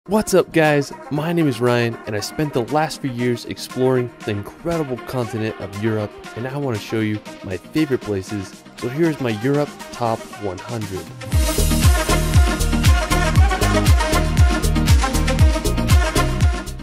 What's up guys, my name is Ryan and I spent the last few years exploring the incredible continent of Europe, and I want to show you my favorite places. So here's my Europe Top 100.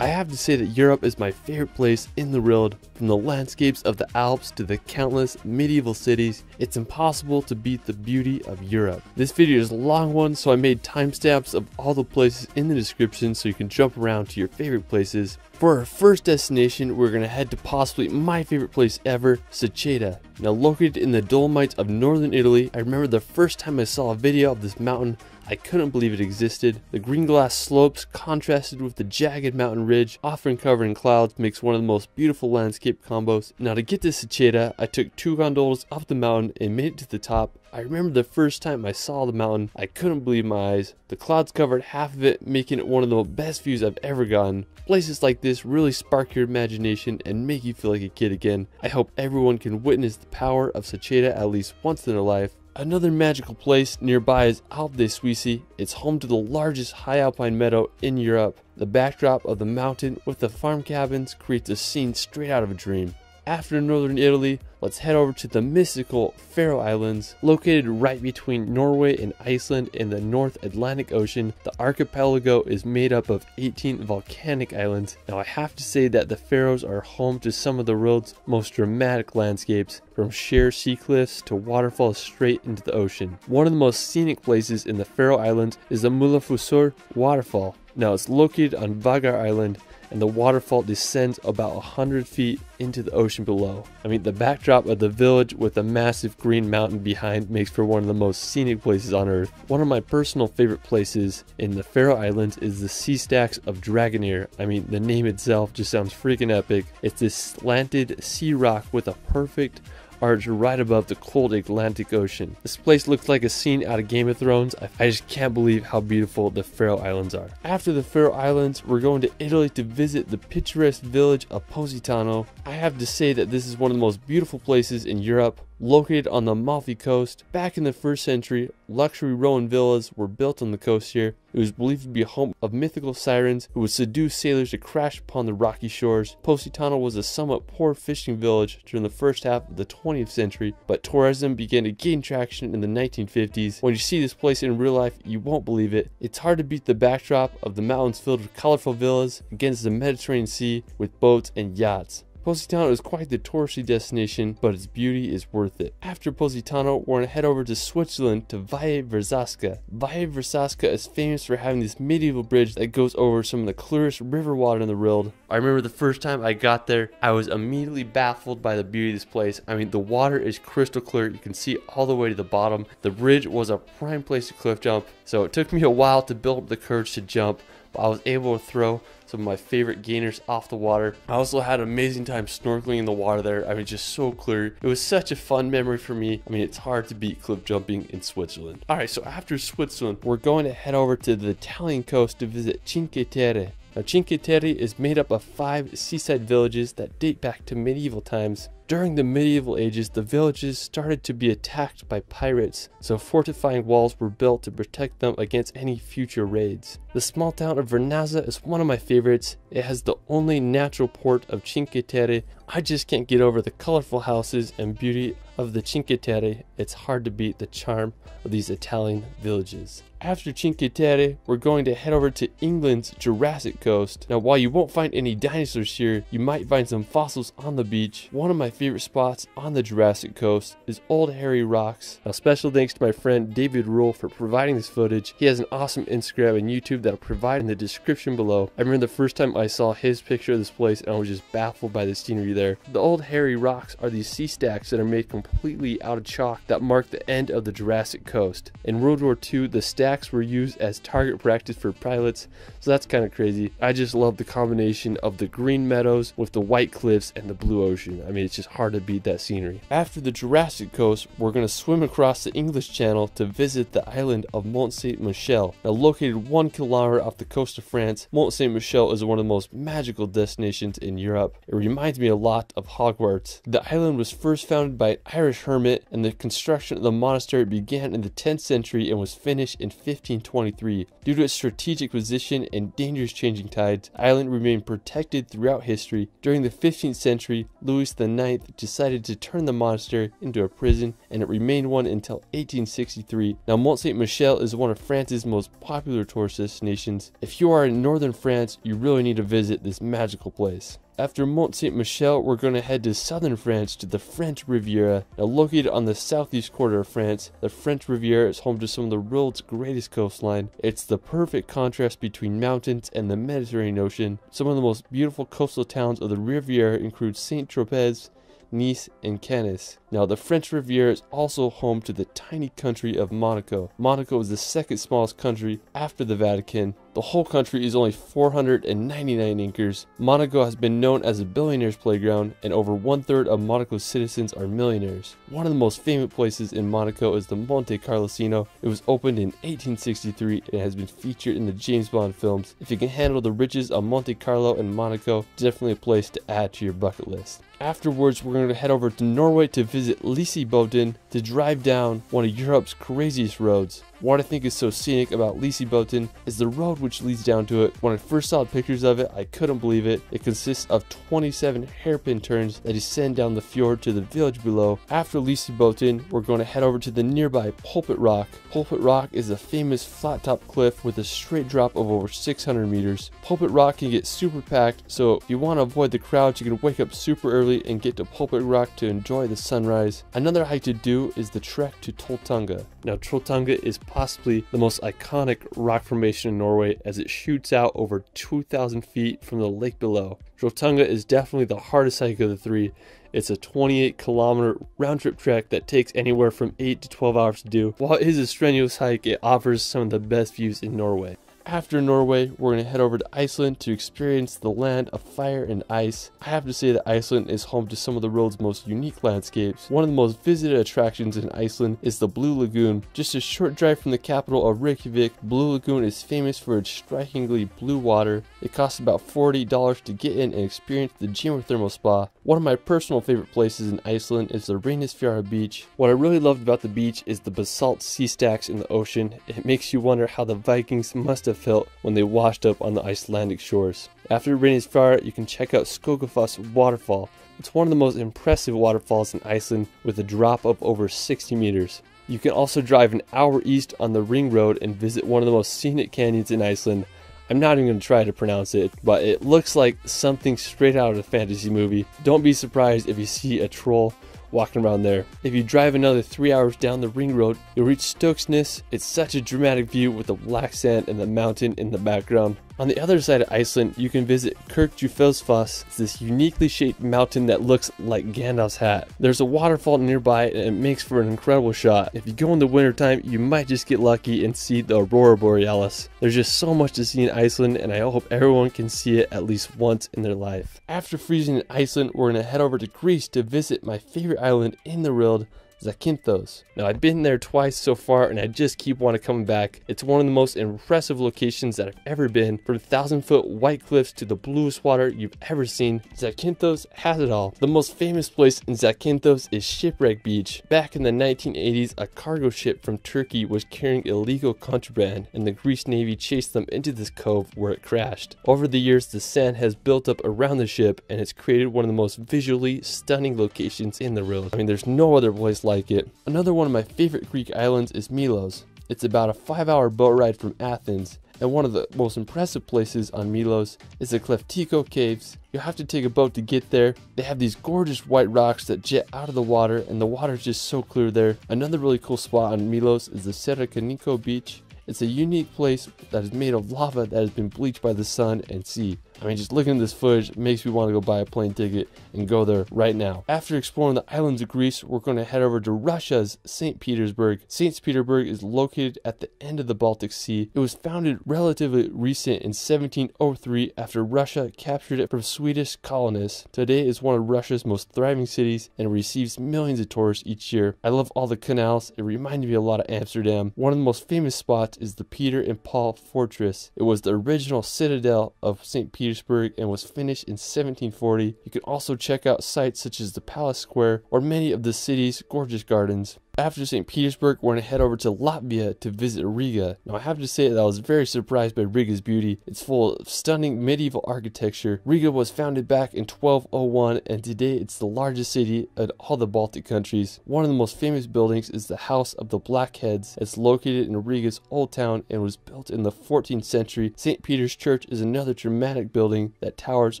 I have to say that Europe is my favorite place in the world. From the landscapes of the Alps to the countless medieval cities, it's impossible to beat the beauty of Europe. This video is a long one, so I made timestamps of all the places in the description so you can jump around to your favorite places. For our first destination, we're going to head to possibly my favorite place ever, Seceda. Now located in the Dolomites of northern Italy, I remember the first time I saw a video of this mountain, I couldn't believe it existed. The green glass slopes contrasted with the jagged mountain ridge, often covered in clouds, makes one of the most beautiful landscape combos. Now to get to Seceda, I took 2 gondolas up the mountain and made it to the top. I remember the first time I saw the mountain, I couldn't believe my eyes. The clouds covered half of it, making it one of the best views I've ever gotten. Places like this really spark your imagination and make you feel like a kid again. I hope everyone can witness the power of Seceda at least once in their life. Another magical place nearby is Alpe de Suisse. It's home to the largest high alpine meadow in Europe. The backdrop of the mountain with the farm cabins creates a scene straight out of a dream. After northern Italy, let's head over to the mystical Faroe Islands. Located right between Norway and Iceland in the North Atlantic Ocean, the archipelago is made up of 18 volcanic islands. Now I have to say that the Faroes are home to some of the world's most dramatic landscapes, from sheer sea cliffs to waterfalls straight into the ocean. One of the most scenic places in the Faroe Islands is the Múlafossur waterfall. Now it's located on Vagar Island, and the waterfall descends about 100 feet into the ocean below. I mean, the backdrop of the village with a massive green mountain behind makes for one of the most scenic places on earth. One of my personal favorite places in the Faroe Islands is the Sea Stacks of Dragonir. I mean, the name itself just sounds freaking epic. It's this slanted sea rock with a perfect arch right above the cold Atlantic Ocean. This place looks like a scene out of Game of Thrones. I just can't believe how beautiful the Faroe Islands are. After the Faroe Islands, we're going to Italy to visit the picturesque village of Positano. I have to say that this is one of the most beautiful places in Europe. Located on the Amalfi Coast, back in the 1st century, luxury Roman villas were built on the coast here. It was believed to be a home of mythical sirens who would seduce sailors to crash upon the rocky shores. Positano was a somewhat poor fishing village during the first half of the 20th century, but tourism began to gain traction in the 1950s. When you see this place in real life, you won't believe it. It's hard to beat the backdrop of the mountains filled with colorful villas against the Mediterranean Sea with boats and yachts. Positano is quite the touristy destination, but its beauty is worth it. After Positano, we're going to head over to Switzerland to Valle Verzasca. Valle Verzasca is famous for having this medieval bridge that goes over some of the clearest river water in the world. I remember the first time I got there, I was immediately baffled by the beauty of this place. I mean, the water is crystal clear. You can see all the way to the bottom. The bridge was a prime place to cliff jump, so it took me a while to build up the courage to jump, but I was able to throw some of my favorite gainers off the water. I also had an amazing time snorkeling in the water there. I mean, just so clear. It was such a fun memory for me. I mean, it's hard to beat cliff jumping in Switzerland. Alright, so after Switzerland, we're going to head over to the Italian coast to visit Cinque Terre. Now, Cinque Terre is made up of 5 seaside villages that date back to medieval times. During the medieval ages, the villages started to be attacked by pirates, so fortifying walls were built to protect them against any future raids. The small town of Vernazza is one of my favorites. It has the only natural port of Cinque Terre. I just can't get over the colorful houses and beauty of the Cinque Terre. It's hard to beat the charm of these Italian villages. After Cinque Terre, we're going to head over to England's Jurassic Coast. Now, while you won't find any dinosaurs here, you might find some fossils on the beach. One of my favorite spots on the Jurassic Coast is Old Harry Rocks. Now, special thanks to my friend David Rule for providing this footage. He has an awesome Instagram and YouTube that I'll provide in the description below. I remember the first time I saw his picture of this place and I was just baffled by the scenery there. The Old Harry Rocks are these sea stacks that are made completely out of chalk that mark the end of the Jurassic Coast. In World War II, the stacks were used as target practice for pilots, so that's kind of crazy. I just love the combination of the green meadows with the white cliffs and the blue ocean. I mean, it's just hard to beat that scenery. After the Jurassic coast, we're going to swim across the English Channel to visit the island of Mont Saint-Michel. Now located 1 kilometer off the coast of France, Mont Saint-Michel is one of the most magical destinations in Europe. It reminds me a lot of Hogwarts. The island was first founded by an Irish hermit, and the construction of the monastery began in the 10th century and was finished in 1523. Due to its strategic position and dangerous changing tides, the island remained protected throughout history. During the 15th century, Louis IX decided to turn the monastery into a prison, and it remained one until 1863. Now Mont Saint-Michel is one of France's most popular tourist destinations. If you are in northern France, you really need to visit this magical place. After Mont Saint-Michel, we're going to head to southern France to the French Riviera. Now located on the southeast quarter of France, the French Riviera is home to some of the world's greatest coastline. It's the perfect contrast between mountains and the Mediterranean Ocean. Some of the most beautiful coastal towns of the Riviera include Saint-Tropez, Nice, and Cannes. Now the French Riviera is also home to the tiny country of Monaco. Monaco is the second smallest country after the Vatican. The whole country is only 499 acres. Monaco has been known as a billionaire's playground, and over 1/3 of Monaco's citizens are millionaires. One of the most famous places in Monaco is the Monte Carlosino. It was opened in 1863 and has been featured in the James Bond films. If you can handle the riches of Monte Carlo and Monaco, definitely a place to add to your bucket list. Afterwards, we're going to head over to Norway to visit Lysebotn to drive down one of Europe's craziest roads. What I think is so scenic about Lysebotn is the road which leads down to it. When I first saw pictures of it, I couldn't believe it. It consists of 27 hairpin turns that descend down the fjord to the village below. After Lysebotn, we're going to head over to the nearby Pulpit Rock. Pulpit Rock is a famous flat top cliff with a straight drop of over 600 meters. Pulpit Rock can get super packed, so if you want to avoid the crowds, you can wake up super early and get to Pulpit Rock to enjoy the sunrise. Another hike to do is the trek to Trolltunga. Now Trolltunga is possibly the most iconic rock formation in Norway, as it shoots out over 2,000 feet from the lake below. Trolltunga is definitely the hardest hike of the three. It's a 28-kilometer round-trip trek that takes anywhere from 8 to 12 hours to do. While it is a strenuous hike, it offers some of the best views in Norway. After Norway, we're going to head over to Iceland to experience the land of fire and ice. I have to say that Iceland is home to some of the world's most unique landscapes. One of the most visited attractions in Iceland is the Blue Lagoon. Just a short drive from the capital of Reykjavik, Blue Lagoon is famous for its strikingly blue water. It costs about $40 to get in and experience the geothermal spa. One of my personal favorite places in Iceland is the Reynisfjara beach. What I really loved about the beach is the basalt sea stacks in the ocean. It makes you wonder how the Vikings must have felt when they washed up on the Icelandic shores. After Reynisfjara, you can check out Skogafoss waterfall. It's one of the most impressive waterfalls in Iceland with a drop of over 60 meters. You can also drive an hour east on the Ring Road and visit one of the most scenic canyons in Iceland. I'm not even going to try to pronounce it, but it looks like something straight out of a fantasy movie. Don't be surprised if you see a troll walking around there. If you drive another 3 hours down the Ring Road, you'll reach Stokesness. It's such a dramatic view with the black sand and the mountain in the background. On the other side of Iceland, you can visit Kirkjufelsfoss. It's this uniquely shaped mountain that looks like Gandalf's hat. There's a waterfall nearby and it makes for an incredible shot. If you go in the wintertime, you might just get lucky and see the Aurora Borealis. There's just so much to see in Iceland, and I hope everyone can see it at least once in their life. After freezing in Iceland, we're going to head over to Greece to visit my favorite island in the world, Zakynthos. Now I've been there twice so far and I just keep wanting to come back. It's one of the most impressive locations that I've ever been. From 1,000-foot white cliffs to the bluest water you've ever seen, Zakynthos has it all. The most famous place in Zakynthos is Shipwreck Beach. Back in the 1980s, a cargo ship from Turkey was carrying illegal contraband and the Greek Navy chased them into this cove where it crashed. Over the years, the sand has built up around the ship and it's created one of the most visually stunning locations in the world. I mean, there's no other place like it. Another one of my favorite Greek islands is Milos. It's about a 5-hour boat ride from Athens, and one of the most impressive places on Milos is the Kleftiko Caves. You have to take a boat to get there. They have these gorgeous white rocks that jet out of the water, and the water is just so clear there. Another really cool spot on Milos is the Serakaniko Beach. It's a unique place that is made of lava that has been bleached by the sun and sea. I mean, just looking at this footage makes me want to go buy a plane ticket and go there right now. After exploring the islands of Greece, we're going to head over to Russia's St. Petersburg. St. Petersburg is located at the end of the Baltic Sea. It was founded relatively recent in 1703 after Russia captured it from Swedish colonists. Today it's one of Russia's most thriving cities and receives millions of tourists each year. I love all the canals. It reminded me a lot of Amsterdam. One of the most famous spots is the Peter and Paul Fortress. It was the original citadel of St. Petersburg and was finished in 1740. You can also check out sites such as the Palace Square or many of the city's gorgeous gardens. After St. Petersburg, we're going to head over to Latvia to visit Riga. Now, I have to say that I was very surprised by Riga's beauty. It's full of stunning medieval architecture. Riga was founded back in 1201, and today it's the largest city of all the Baltic countries. One of the most famous buildings is the House of the Blackheads. It's located in Riga's old town and was built in the 14th century. St. Peter's Church is another dramatic building that towers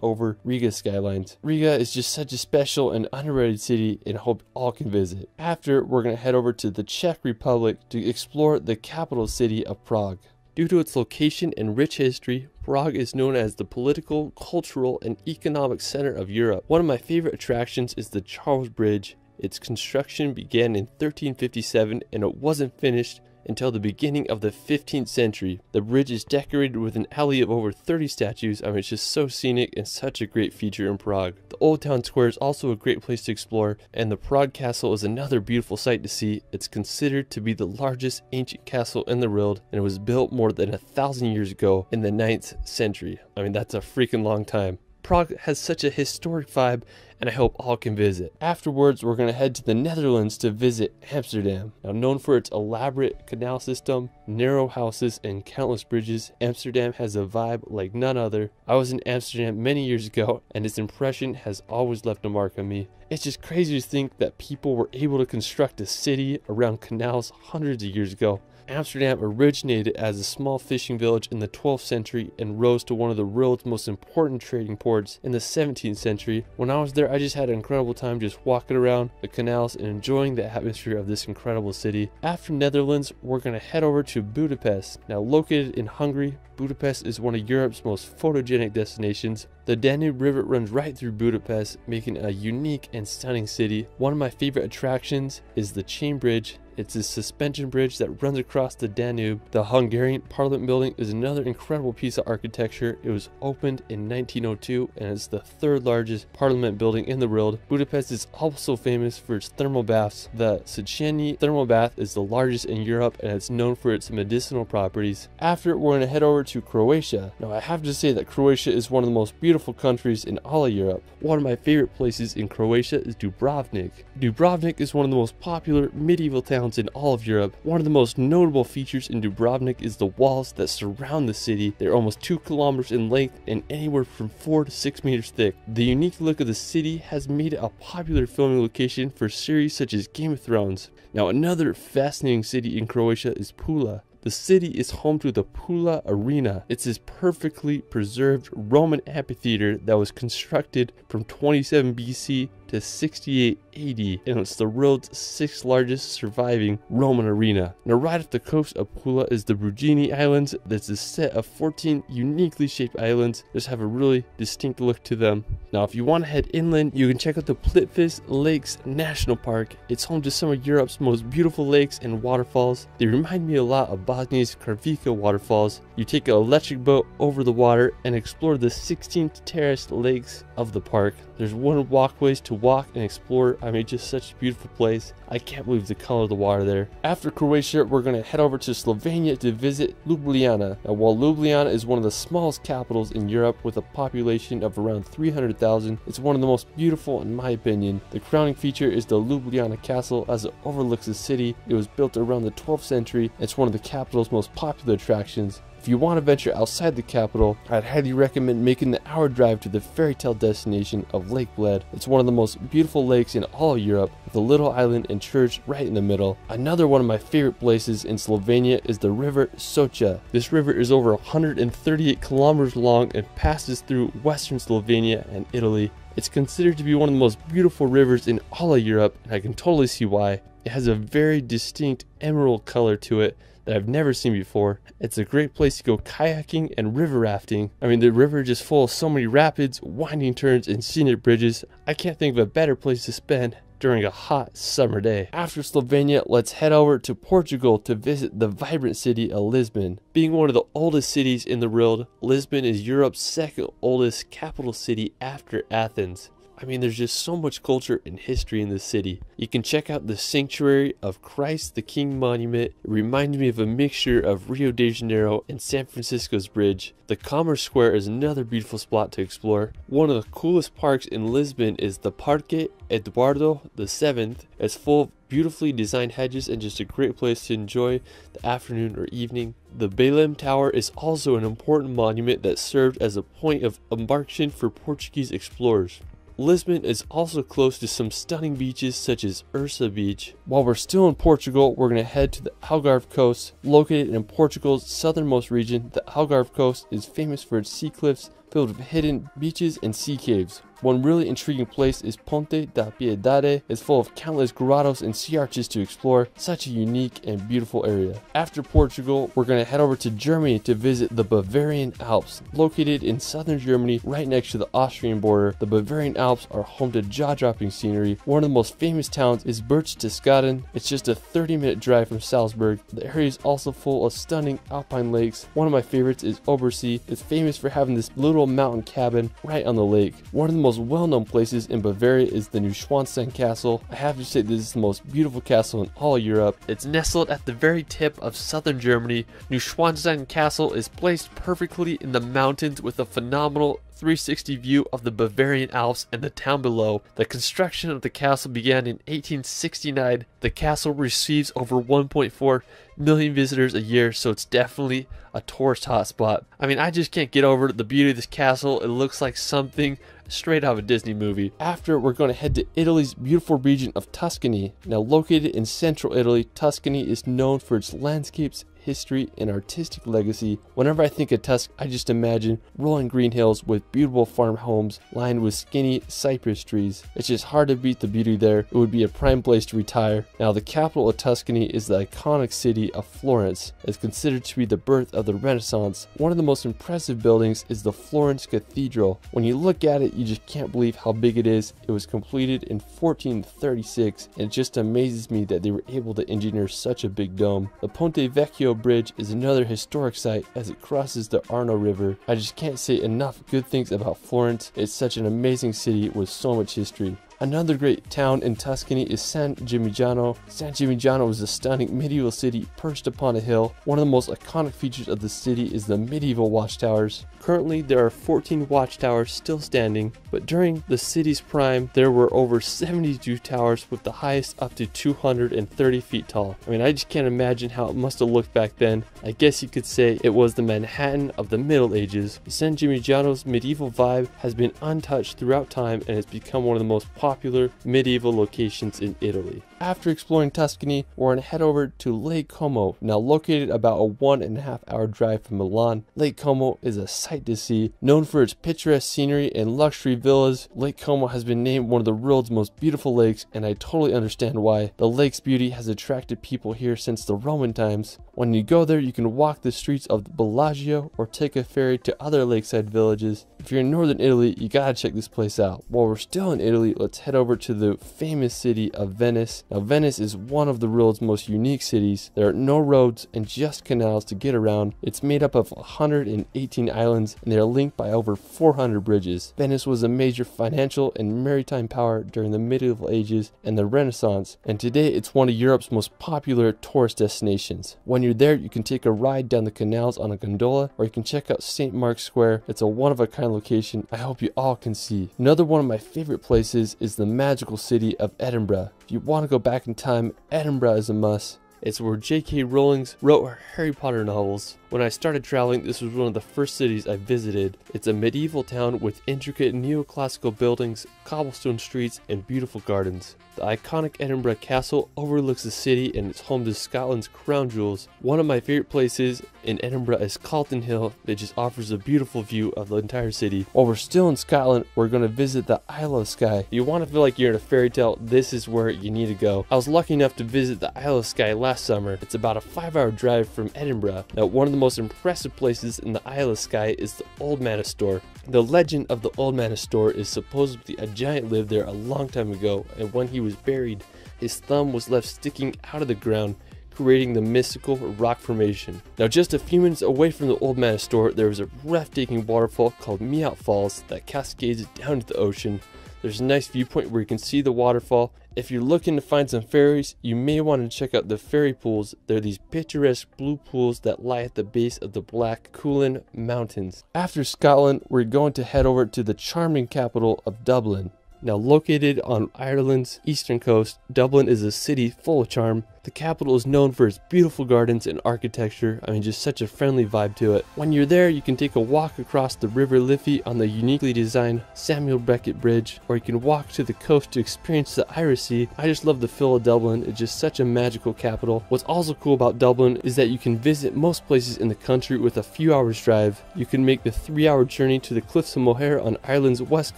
over Riga's skylines. Riga is just such a special and underrated city, and I hope all can visit. After, we're going to head over to the Czech Republic to explore the capital city of Prague. Due to its location and rich history, Prague is known as the political, cultural, and economic center of Europe. One of my favorite attractions is the Charles Bridge. Its construction began in 1357 and it wasn't finished until the beginning of the 15th century. The bridge is decorated with an alley of over 30 statues. I mean, it's just so scenic and such a great feature in Prague. The Old Town Square is also a great place to explore, and the Prague Castle is another beautiful sight to see. It's considered to be the largest ancient castle in the world, and it was built more than 1,000 years ago in the 9th century. I mean, that's a freaking long time. Prague has such a historic vibe, and I hope all can visit. Afterwards, we're going to head to the Netherlands to visit Amsterdam. Now, known for its elaborate canal system, narrow houses, and countless bridges, Amsterdam has a vibe like none other. I was in Amsterdam many years ago, and its impression has always left a mark on me. It's just crazy to think that people were able to construct a city around canals hundreds of years ago. Amsterdam originated as a small fishing village in the 12th century and rose to one of the world's most important trading ports in the 17th century. When I was there, I just had an incredible time just walking around the canals and enjoying the atmosphere of this incredible city. After Netherlands, we're going to head over to Budapest. Now, located in Hungary, Budapest is one of Europe's most photogenic destinations. The Danube River runs right through Budapest, making it a unique and stunning city. One of my favorite attractions is the Chain Bridge. It's a suspension bridge that runs across the Danube. The Hungarian Parliament building is another incredible piece of architecture. It was opened in 1902 and it's the third largest parliament building in the world. Budapest is also famous for its thermal baths. The Széchenyi thermal bath is the largest in Europe and it's known for its medicinal properties. After, we're going to head over to Croatia. Now, I have to say that Croatia is one of the most beautiful countries in all of Europe. One of my favorite places in Croatia is Dubrovnik. Dubrovnik is one of the most popular medieval towns in all of Europe. One of the most notable features in Dubrovnik is the walls that surround the city. They're almost 2 kilometers in length and anywhere from 4 to 6 meters thick. The unique look of the city has made it a popular filming location for series such as Game of Thrones. Now, another fascinating city in Croatia is Pula. The city is home to the Pula Arena. It's this perfectly preserved Roman amphitheater that was constructed from 27 BC to 68 AD, and it's the world's 6th largest surviving Roman arena. Now, right off the coast of Pula is the Brugini Islands. That's a set of 14 uniquely shaped islands. Just have a really distinct look to them. Now, if you want to head inland, you can check out the Plitvice Lakes National Park. It's home to some of Europe's most beautiful lakes and waterfalls. They remind me a lot of Bosnia's Karvika waterfalls. You take an electric boat over the water and explore the 16 terraced lakes of the park. There's wooden walkways to walk and explore. I mean, just such a beautiful place. I can't believe the color of the water there. After Croatia, we're going to head over to Slovenia to visit Ljubljana. Now, while Ljubljana is one of the smallest capitals in Europe with a population of around 300,000, it's one of the most beautiful in my opinion. The crowning feature is the Ljubljana Castle as it overlooks the city. It was built around the 12th century. It's one of the capital's most popular attractions. If you want to venture outside the capital, I'd highly recommend making the hour drive to the fairy tale destination of Lake Bled. It's one of the most beautiful lakes in all of Europe, with a little island and church right in the middle. Another one of my favorite places in Slovenia is the river Socha. This river is over 138 kilometers long and passes through western Slovenia and Italy. It's considered to be one of the most beautiful rivers in all of Europe, and I can totally see why. It has a very distinct emerald color to it that I've never seen before. It's a great place to go kayaking and river rafting. I mean, the river is just full of so many rapids, winding turns, and scenic bridges. I can't think of a better place to spend during a hot summer day. After Slovenia, let's head over to Portugal to visit the vibrant city of Lisbon. Being one of the oldest cities in the world, Lisbon is Europe's second oldest capital city after Athens. I mean, there's just so much culture and history in this city. You can check out the Sanctuary of Christ the King monument. It reminds me of a mixture of Rio de Janeiro and San Francisco's bridge. The Commerce Square is another beautiful spot to explore. One of the coolest parks in Lisbon is the Parque Eduardo VII. It's full of beautifully designed hedges and just a great place to enjoy the afternoon or evening. The Belém Tower is also an important monument that served as a point of embarkation for Portuguese explorers. Lisbon is also close to some stunning beaches such as Ursa Beach. While we're still in Portugal, we're going to head to the Algarve coast. Located in Portugal's southernmost region, the Algarve coast is famous for its sea cliffs filled with hidden beaches and sea caves. One really intriguing place is Ponte da Piedade. It's full of countless grottos and sea arches to explore. Such a unique and beautiful area. After Portugal, we're going to head over to Germany to visit the Bavarian Alps. Located in southern Germany, right next to the Austrian border, the Bavarian Alps are home to jaw-dropping scenery. One of the most famous towns is Berchtesgaden. It's just a 30-minute drive from Salzburg. The area is also full of stunning alpine lakes. One of my favorites is Obersee. It's famous for having this little mountain cabin right on the lake. One of the most well-known places in Bavaria is the Neuschwanstein Castle. I have to say this is the most beautiful castle in all Europe. It's nestled at the very tip of southern Germany. Neuschwanstein Castle is placed perfectly in the mountains with a phenomenal 360 view of the Bavarian Alps and the town below. The construction of the castle began in 1869. The castle receives over 1.4 million visitors a year, so it's definitely a tourist hotspot. I mean, I just can't get over the beauty of this castle. It looks like something straight out of a Disney movie. After, we're going to head to Italy's beautiful region of Tuscany. Now located in central Italy, Tuscany is known for its landscapes, history, and artistic legacy. Whenever I think of Tuscany, I just imagine rolling green hills with beautiful farm homes lined with skinny cypress trees. It's just hard to beat the beauty there. It would be a prime place to retire. Now, the capital of Tuscany is the iconic city of Florence. It's considered to be the birth of the Renaissance. One of the most impressive buildings is the Florence Cathedral. When you look at it, you just can't believe how big it is. It was completed in 1436, and it just amazes me that they were able to engineer such a big dome. The Ponte Vecchio Bridge is another historic site as it crosses the Arno River. I just can't say enough good things about Florence. It's such an amazing city with so much history. Another great town in Tuscany is San Gimignano. San Gimignano is a stunning medieval city perched upon a hill. One of the most iconic features of the city is the medieval watchtowers. Currently, there are 14 watchtowers still standing, but during the city's prime, there were over 72 towers with the highest up to 230 feet tall. I mean, I just can't imagine how it must have looked back then. I guess you could say it was the Manhattan of the Middle Ages. San Gimignano's medieval vibe has been untouched throughout time and has become one of the most popular medieval locations in Italy. After exploring Tuscany, we're going to head over to Lake Como. Now located about a 1.5 hour drive from Milan, Lake Como is a sight to see. Known for its picturesque scenery and luxury villas, Lake Como has been named one of the world's most beautiful lakes, and I totally understand why. The lake's beauty has attracted people here since the Roman times. When you go there, you can walk the streets of Bellagio or take a ferry to other lakeside villages. If you're in northern Italy, you gotta check this place out. While we're still in Italy, let's head over to the famous city of Venice. Now, Venice is one of the world's most unique cities. There are no roads and just canals to get around. It's made up of 118 islands, and they are linked by over 400 bridges. Venice was a major financial and maritime power during the medieval ages and the Renaissance, and today it's one of Europe's most popular tourist destinations. When you're there, you can take a ride down the canals on a gondola, or you can check out St. Mark's Square. It's a one-of-a-kind location I hope you all can see. Another one of my favorite places is the magical city of Edinburgh. If you want to go back in time, Edinburgh is a must. It's where J.K. Rowling wrote her Harry Potter novels. When I started traveling, this was one of the first cities I visited. It's a medieval town with intricate neoclassical buildings, cobblestone streets, and beautiful gardens. The iconic Edinburgh Castle overlooks the city and it's home to Scotland's crown jewels. One of my favorite places in Edinburgh is Calton Hill that just offers a beautiful view of the entire city. While we're still in Scotland, we're going to visit the Isle of Skye. If you want to feel like you're in a fairy tale, this is where you need to go. I was lucky enough to visit the Isle of Skye last summer. It's about a 5-hour drive from Edinburgh. Now, one of the most impressive places in the Isle of Skye is the Old Manor Store. The legend of the Old Manor Store is supposedly a giant lived there a long time ago, and when he was buried, his thumb was left sticking out of the ground, creating the mystical rock formation. Now, just a few minutes away from the Old Manor Store, there is a breathtaking waterfall called Meout Falls that cascades down to the ocean. There's a nice viewpoint where you can see the waterfall. If you're looking to find some ferries, you may want to check out the ferry pools. They're these picturesque blue pools that lie at the base of the Black Cuillin Mountains. After Scotland, we're going to head over to the charming capital of Dublin. Now, located on Ireland's eastern coast, Dublin is a city full of charm. The capital is known for its beautiful gardens and architecture. I mean, just such a friendly vibe to it. When you're there, you can take a walk across the River Liffey on the uniquely designed Samuel Beckett Bridge, or you can walk to the coast to experience the Irish Sea. I just love the feel of Dublin. It's just such a magical capital. What's also cool about Dublin is that you can visit most places in the country with a few hours drive. You can make the 3-hour journey to the Cliffs of Moher on Ireland's west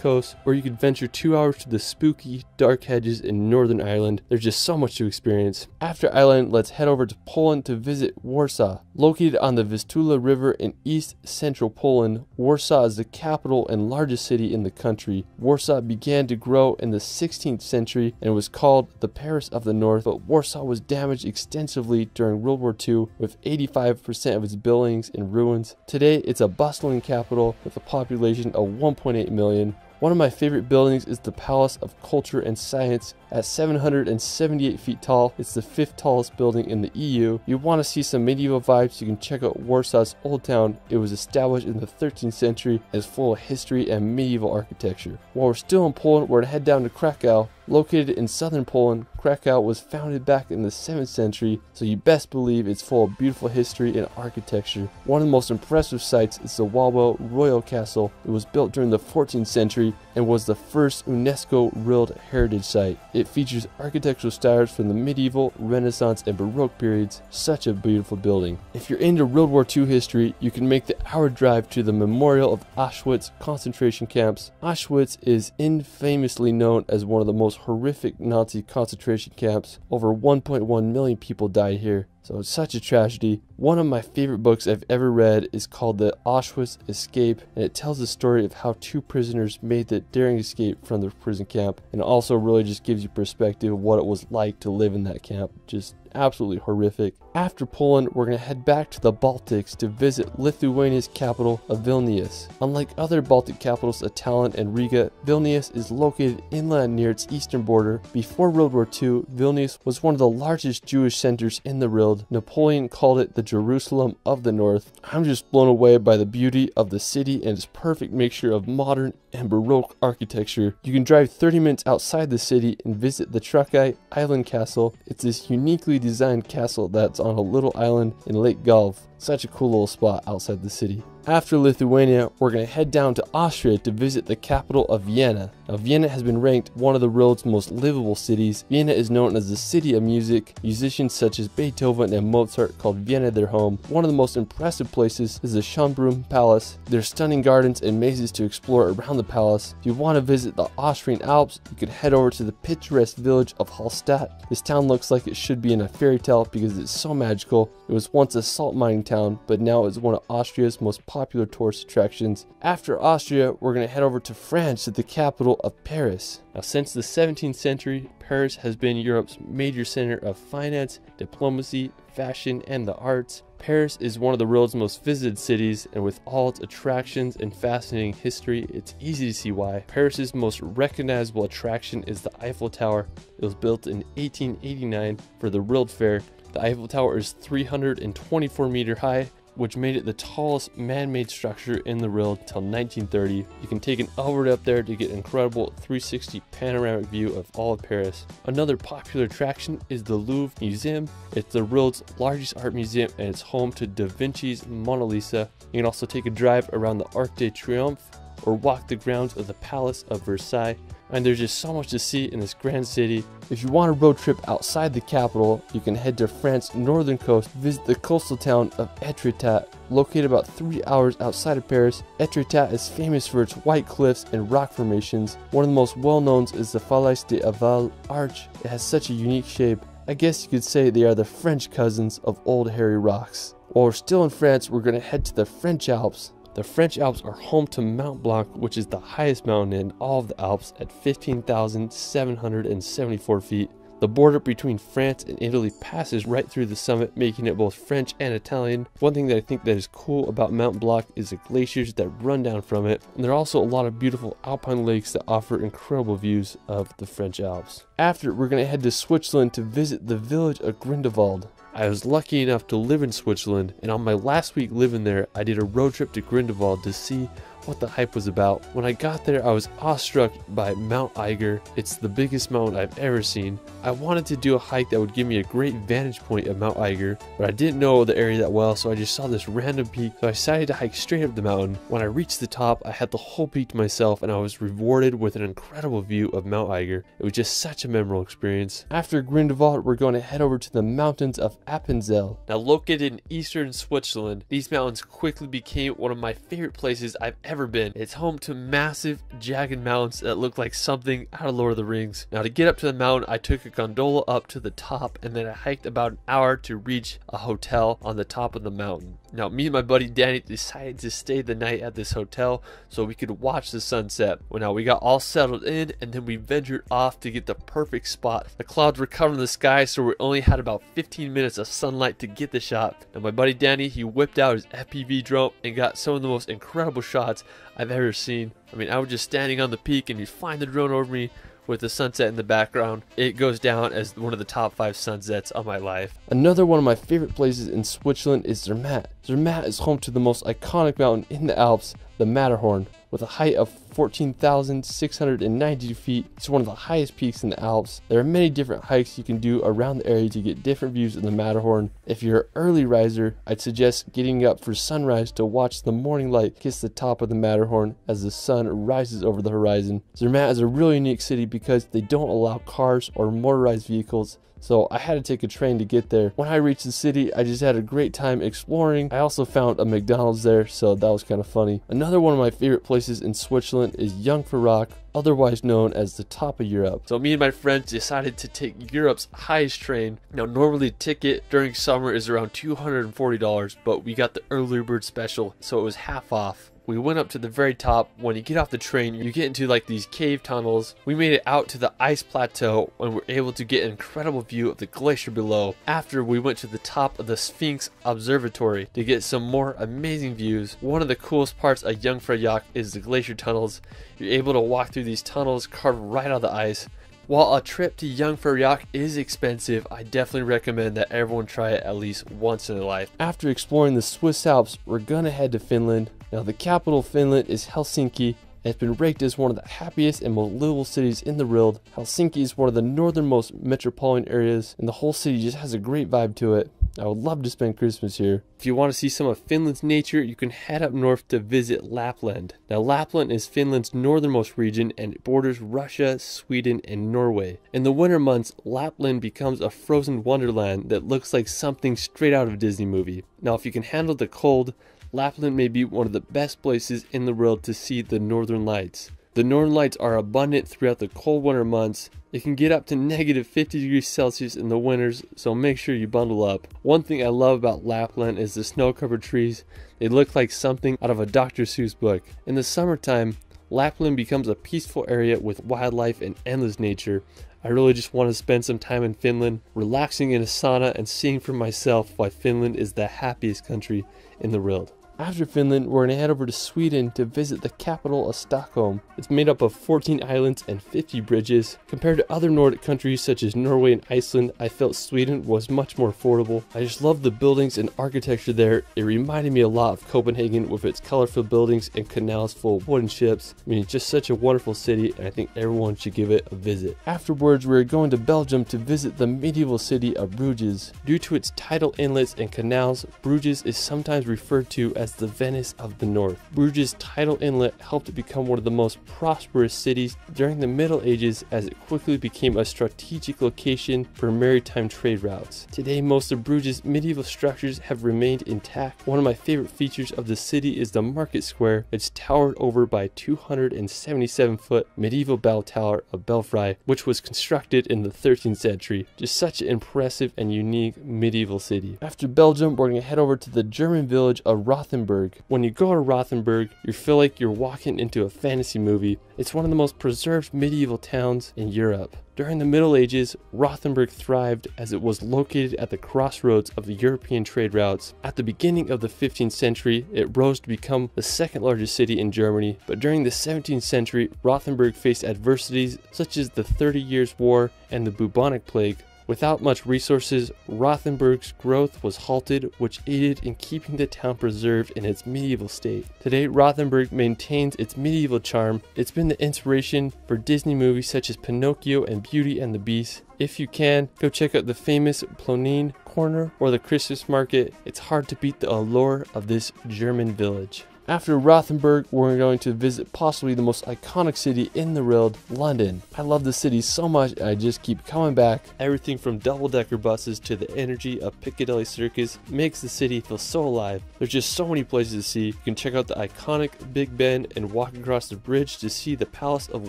coast, or you could venture 2 hours to the spooky, dark hedges in Northern Ireland. There's just so much to experience. After Ireland, let's head over to Poland to visit Warsaw. Located on the Vistula River in east central Poland, Warsaw is the capital and largest city in the country. Warsaw began to grow in the 16th century and was called the Paris of the North, but Warsaw was damaged extensively during World War II, with 85% of its buildings in ruins. Today, it's a bustling capital with a population of 1.8 million. One of my favorite buildings is the Palace of Culture and Science. At 778 feet tall, it's the 5th tallest building in the EU. If you want to see some medieval vibes, you can check out Warsaw's Old Town. It was established in the 13th century and is full of history and medieval architecture. While we're still in Poland, we're going to head down to Krakow. Located in southern Poland, Krakow was founded back in the 7th century, so you best believe it's full of beautiful history and architecture. One of the most impressive sights is the Wawel Royal Castle. It was built during the 14th century and was the first UNESCO World Heritage Site. It features architectural styles from the medieval, Renaissance, and Baroque periods. Such a beautiful building. If you're into World War II history, you can make the hour drive to the Memorial of Auschwitz concentration camps. Auschwitz is infamously known as one of the most horrific Nazi concentration camps. Over 1.1 million people died here. So it's such a tragedy. One of my favorite books I've ever read is called The Auschwitz Escape, and it tells the story of how 2 prisoners made the daring escape from the prison camp, and also really just gives you perspective of what it was like to live in that camp. Just absolutely horrific. After Poland, we're going to head back to the Baltics to visit Lithuania's capital of Vilnius. Unlike other Baltic capitals of Tallinn and Riga, Vilnius is located inland near its eastern border. Before World War II, Vilnius was one of the largest Jewish centers in the world. Napoleon called it the Jerusalem of the North. I'm just blown away by the beauty of the city and its perfect mixture of modern and Baroque architecture. You can drive 30 minutes outside the city and visit the Trakai Island Castle. It's this uniquely designed castle that's on a little island in Lake Gulf. Such a cool little spot outside the city. After Lithuania, we're going to head down to Austria to visit the capital of Vienna. Now, Vienna has been ranked one of the world's most livable cities. Vienna is known as the city of music. Musicians such as Beethoven and Mozart called Vienna their home. One of the most impressive places is the Schönbrunn Palace. There's stunning gardens and mazes to explore around the palace. If you want to visit the Austrian Alps, you can head over to the picturesque village of Hallstatt. This town looks like it should be in a fairy tale because it's so magical. It was once a salt mining town, but now it's one of Austria's most popular tourist attractions. After Austria, we're going to head over to France, to the capital of Paris. Now, since the 17th century, Paris has been Europe's major center of finance, diplomacy, fashion, and the arts. Paris is one of the world's most visited cities, and with all its attractions and fascinating history, it's easy to see why. Paris's most recognizable attraction is the Eiffel Tower. It was built in 1889 for the World Fair. The Eiffel Tower is 324 meters high, which made it the tallest man-made structure in the world till 1930. You can take an elevator up there to get an incredible 360 panoramic view of all of Paris. Another popular attraction is the Louvre Museum. It's the world's largest art museum and it's home to Da Vinci's Mona Lisa. You can also take a drive around the Arc de Triomphe or walk the grounds of the Palace of Versailles. And there's just so much to see in this grand city. If you want a road trip outside the capital, you can head to France's northern coast, visit the coastal town of Etretat. Located about 3 hours outside of Paris, Etretat is famous for its white cliffs and rock formations. One of the most well-known is the Falaise de Aval Arch. It has such a unique shape. I guess you could say they are the French cousins of old hairy rocks. While we're still in France, we're going to head to the French Alps. The French Alps are home to Mont Blanc, which is the highest mountain in all of the Alps at 15,774 feet. The border between France and Italy passes right through the summit, making it both French and Italian. One thing that I think that is cool about Mont Blanc is the glaciers that run down from it. And there are also a lot of beautiful alpine lakes that offer incredible views of the French Alps. After, we're going to head to Switzerland to visit the village of Grindelwald. I was lucky enough to live in Switzerland, and on my last week living there, I did a road trip to Grindelwald to see what the hype was about. When I got there, I was awestruck by Mount Eiger. It's the biggest mountain I've ever seen. I wanted to do a hike that would give me a great vantage point of Mount Eiger, but I didn't know the area that well, so I just saw this random peak, so I decided to hike straight up the mountain. When I reached the top, I had the whole peak to myself, and I was rewarded with an incredible view of Mount Eiger. It was just such a memorable experience. After Grindelwald, we're going to head over to the mountains of Appenzell. Now located in eastern Switzerland, these mountains quickly became one of my favorite places I've ever been. It's home to massive jagged mountains that look like something out of Lord of the Rings. Now to get up to the mountain, I took a gondola up to the top and then I hiked about an hour to reach a hotel on the top of the mountain. Now me and my buddy Danny decided to stay the night at this hotel so we could watch the sunset. Well, now we got all settled in and then we ventured off to get the perfect spot. The clouds were covering the sky, so we only had about 15 minutes of sunlight to get the shot. Now my buddy Danny, he whipped out his FPV drone and got some of the most incredible shots I've ever seen. I mean, I was just standing on the peak and he'd flying the drone over me with the sunset in the background. It goes down as one of the top 5 sunsets of my life. Another one of my favorite places in Switzerland is Zermatt. Zermatt is home to the most iconic mountain in the Alps, the Matterhorn. With a height of 14,690 feet, it's one of the highest peaks in the Alps. There are many different hikes you can do around the area to get different views of the Matterhorn. If you're an early riser, I'd suggest getting up for sunrise to watch the morning light kiss the top of the Matterhorn as the sun rises over the horizon. Zermatt is a really unique city because they don't allow cars or motorized vehicles, so I had to take a train to get there. When I reached the city, I just had a great time exploring. I also found a McDonald's there, so that was kind of funny. Another one of my favorite places in Switzerland is Jungfraujoch, otherwise known as the top of Europe. So me and my friends decided to take Europe's highest train. Now normally the ticket during summer is around $240, but we got the early bird special, so it was half off. We went up to the very top. When you get off the train, you get into like these cave tunnels. We made it out to the ice plateau and were able to get an incredible view of the glacier below. After, we went to the top of the Sphinx Observatory to get some more amazing views. One of the coolest parts of Jungfraujoch is the glacier tunnels. You're able to walk through these tunnels carved right out of the ice. While a trip to Jungfraujoch is expensive, I definitely recommend that everyone try it at least once in their life. After exploring the Swiss Alps, we're gonna head to Finland. Now the capital of Finland is Helsinki, and it's been ranked as one of the happiest and most livable cities in the world. Helsinki is one of the northernmost metropolitan areas, and the whole city just has a great vibe to it. I would love to spend Christmas here. If you want to see some of Finland's nature, you can head up north to visit Lapland. Now Lapland is Finland's northernmost region and it borders Russia, Sweden, and Norway. In the winter months, Lapland becomes a frozen wonderland that looks like something straight out of a Disney movie. Now if you can handle the cold, Lapland may be one of the best places in the world to see the northern lights. The northern lights are abundant throughout the cold winter months. It can get up to negative 50 degrees Celsius in the winters, so make sure you bundle up. One thing I love about Lapland is the snow-covered trees. They look like something out of a Dr. Seuss book. In the summertime, Lapland becomes a peaceful area with wildlife and endless nature. I really just want to spend some time in Finland, relaxing in a sauna and seeing for myself why Finland is the happiest country in the world. After Finland, we're going to head over to Sweden to visit the capital of Stockholm. It's made up of 14 islands and 50 bridges. Compared to other Nordic countries such as Norway and Iceland, I felt Sweden was much more affordable. I just love the buildings and architecture there. It reminded me a lot of Copenhagen with its colorful buildings and canals full of wooden ships. I mean, it's just such a wonderful city, and I think everyone should give it a visit. Afterwards, we're going to Belgium to visit the medieval city of Bruges. Due to its tidal inlets and canals, Bruges is sometimes referred to as the Venice of the North. Bruges' tidal inlet helped it become one of the most prosperous cities during the Middle Ages, as it quickly became a strategic location for maritime trade routes. Today, most of Bruges' medieval structures have remained intact. One of my favorite features of the city is the market square. It's towered over by a 277-foot medieval bell tower of Belfry, which was constructed in the 13th century. Just such an impressive and unique medieval city. After Belgium, we're going to head over to the German village of Rothenburg. When you go to Rothenburg, you feel like you're walking into a fantasy movie. It's one of the most preserved medieval towns in Europe. During the Middle Ages, Rothenburg thrived as it was located at the crossroads of the European trade routes. At the beginning of the 15th century, it rose to become the second largest city in Germany, but during the 17th century, Rothenburg faced adversities such as the 30 Years' War and the bubonic plague. Without much resources, Rothenburg's growth was halted, which aided in keeping the town preserved in its medieval state. Today, Rothenburg maintains its medieval charm. It's been the inspiration for Disney movies such as Pinocchio and Beauty and the Beast. If you can, go check out the famous Plonine Corner or the Christmas market. It's hard to beat the allure of this German village. After Rothenburg, we're going to visit possibly the most iconic city in the world, London. I love the city so much, I just keep coming back. Everything from double-decker buses to the energy of Piccadilly Circus makes the city feel so alive. There's just so many places to see. You can check out the iconic Big Ben and walk across the bridge to see the Palace of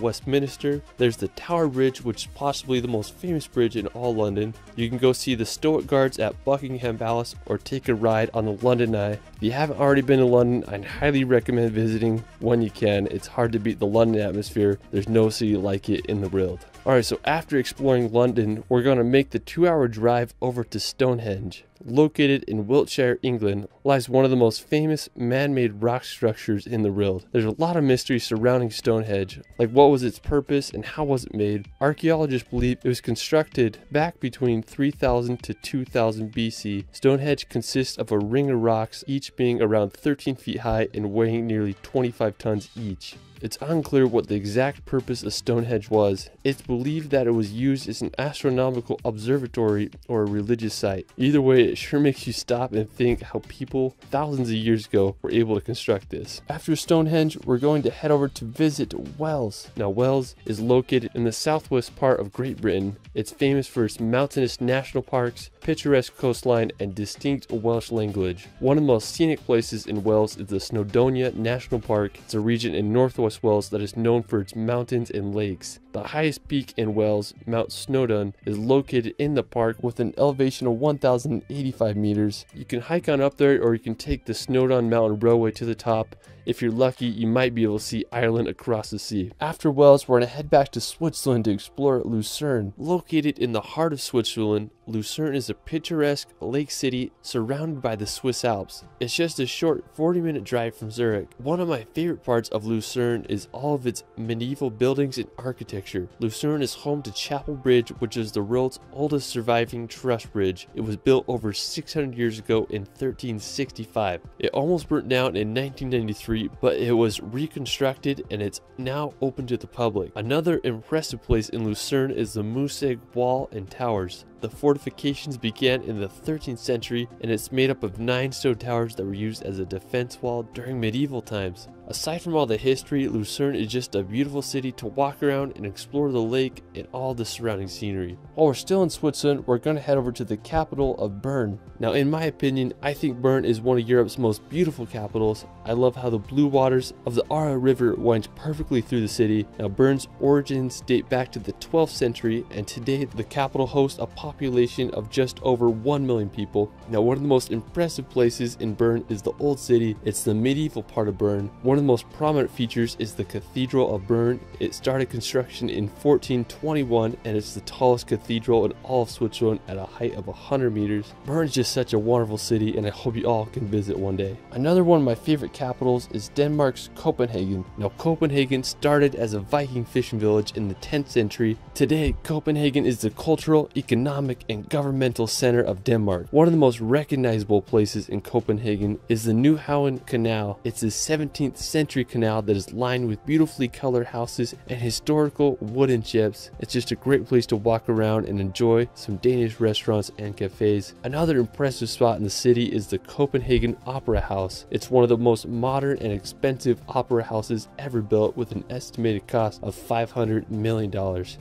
Westminster. There's the Tower Bridge, which is possibly the most famous bridge in all London. You can go see the Stoic Guards at Buckingham Palace or take a ride on the London Eye. If you haven't already been to London, I'd highly recommend visiting when you can. It's hard to beat the London atmosphere. There's no city like it in the world. Alright, so after exploring London, we're going to make the 2-hour drive over to Stonehenge. Located in Wiltshire, England, lies one of the most famous man-made rock structures in the world. There's a lot of mystery surrounding Stonehenge, like what was its purpose and how was it made. Archaeologists believe it was constructed back between 3000 to 2000 BC. Stonehenge consists of a ring of rocks, each being around 13 feet high and weighing nearly 25 tons each. It's unclear what the exact purpose of Stonehenge was. It's believed that it was used as an astronomical observatory or a religious site. Either way, it sure makes you stop and think how people thousands of years ago were able to construct this. After Stonehenge, we're going to head over to visit Wales. Now, Wales is located in the southwest part of Great Britain. It's famous for its mountainous national parks, picturesque coastline, and distinct Welsh language. One of the most scenic places in Wales is the Snowdonia National Park. It's a region in northwest Wales that is known for its mountains and lakes. The highest peak in Wales, Mount Snowdon, is located in the park with an elevation of 1,085 meters. You can hike on up there, or you can take the Snowdon Mountain Railway to the top. If you're lucky, you might be able to see Ireland across the sea. After Wales, we're going to head back to Switzerland to explore Lucerne. Located in the heart of Switzerland, Lucerne is a picturesque lake city surrounded by the Swiss Alps. It's just a short 40-minute drive from Zurich. One of my favorite parts of Lucerne is all of its medieval buildings and architecture. Lucerne is home to Chapel Bridge, which is the world's oldest surviving truss bridge. It was built over 600 years ago in 1365. It almost burnt down in 1993, but it was reconstructed and it's now open to the public. Another impressive place in Lucerne is the Musseg Wall and Towers. The fortifications began in the 13th century, and it's made up of 9 stone towers that were used as a defense wall during medieval times. Aside from all the history, Lucerne is just a beautiful city to walk around and explore the lake and all the surrounding scenery. While we're still in Switzerland, we're going to head over to the capital of Bern. Now, in my opinion, I think Bern is one of Europe's most beautiful capitals. I love how the blue waters of the Aare River winds perfectly through the city. Now, Bern's origins date back to the 12th century, and today the capital hosts a population of just over 1 million people. Now, one of the most impressive places in Bern is the Old City. It's the medieval part of Bern. One of the most prominent features is the Cathedral of Bern. It started construction in 1421 and it's the tallest cathedral in all of Switzerland at a height of 100 meters. Bern is just such a wonderful city and I hope you all can visit one day. Another one of my favorite capitals is Denmark's Copenhagen. Now, Copenhagen started as a Viking fishing village in the 10th century. Today, Copenhagen is the cultural, economic, and governmental center of Denmark. One of the most recognizable places in Copenhagen is the Nyhavn Canal. It's a 17th century canal that is lined with beautifully colored houses and historical wooden ships. It's just a great place to walk around and enjoy some Danish restaurants and cafes. Another impressive spot in the city is the Copenhagen Opera House. It's one of the most modern and expensive opera houses ever built with an estimated cost of $500 million.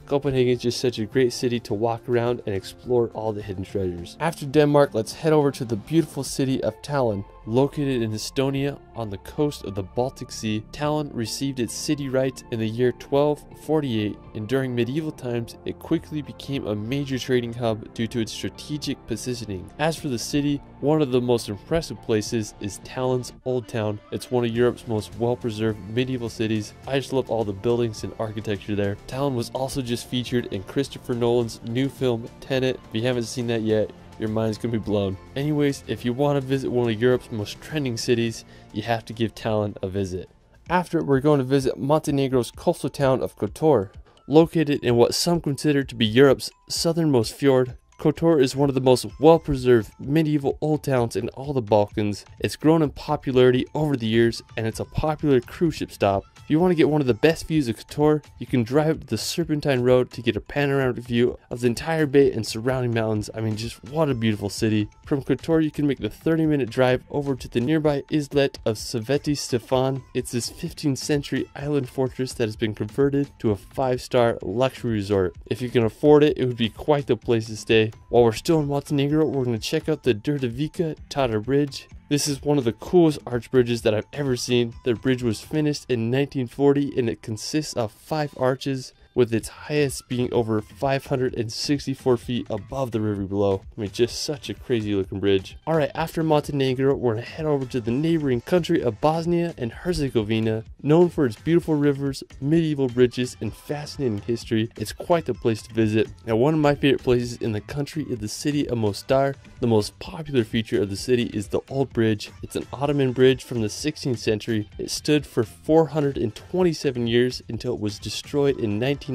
Copenhagen is just such a great city to walk around and explore all the hidden treasures. After Denmark, let's head over to the beautiful city of Tallinn. Located in Estonia on the coast of the Baltic Sea, Tallinn received its city rights in the year 1248, and during medieval times it quickly became a major trading hub due to its strategic positioning. As for the city, one of the most impressive places is Tallinn's Old Town. It's one of Europe's most well-preserved medieval cities. I just love all the buildings and architecture there. Tallinn was also just featured in Christopher Nolan's new film Tenet. If you haven't seen that yet, your mind's gonna be blown. Anyways, if you want to visit one of Europe's most trending cities, you have to give Tallinn a visit. After, we're going to visit Montenegro's coastal town of Kotor. Located in what some consider to be Europe's southernmost fjord, Kotor is one of the most well-preserved medieval old towns in all the Balkans. It's grown in popularity over the years and it's a popular cruise ship stop. If you want to get one of the best views of Kotor, you can drive up the Serpentine Road to get a panoramic view of the entire bay and surrounding mountains. I mean, just what a beautiful city. From Kotor, you can make the 30-minute drive over to the nearby islet of Sveti Stefan. It's this 15th century island fortress that has been converted to a 5-star luxury resort. If you can afford it, it would be quite the place to stay. While we're still in Montenegro, we're going to check out the Đurđevica Tata Bridge. This is one of the coolest arch bridges that I've ever seen. The bridge was finished in 1940 and it consists of 5 arches, with its highest being over 564 feet above the river below. I mean, just such a crazy looking bridge. Alright, after Montenegro, we're going to head over to the neighboring country of Bosnia and Herzegovina. Known for its beautiful rivers, medieval bridges, and fascinating history, it's quite the place to visit. Now, one of my favorite places in the country is the city of Mostar. The most popular feature of the city is the Old Bridge. It's an Ottoman bridge from the 16th century. It stood for 427 years until it was destroyed in 1993